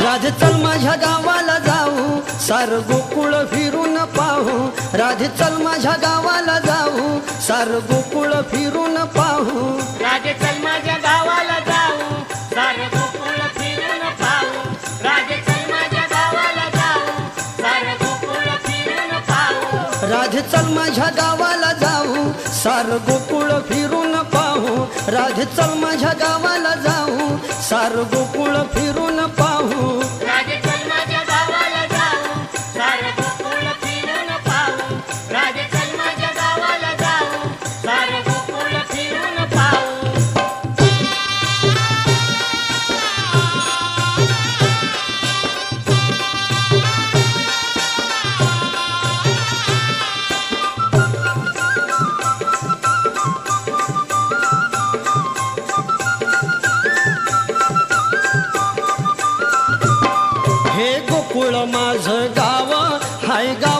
राधे चल माझ्या गावाला जाऊ, सार गोकुळ फिरून पाहू. राधे चल माझ्या गावाला जाऊ, सार गोकुळ फिरून पाहू. राधे चल माझ्या गावाला जाऊ, सार गोकुळ फिरून पाहू. राधे चल माझ्या गावाला जाऊ, सार गोकुळ फिरून पाहू. राधे चल माझ्या गावाला जाऊ, सार गोकुळ फिरून पाहू. राधे चल माझ्या गावाला जाऊ, सार गोकुळ फिरून पाहू. राधे चल माझ्या गावाला जाऊ, सार गोकुळ फिरून पाहू. राधे चल माझ्या गावाला जाऊ, सार गोकुळ फिरून पाहू. हे गोकुळ माझं गाव हाय गाव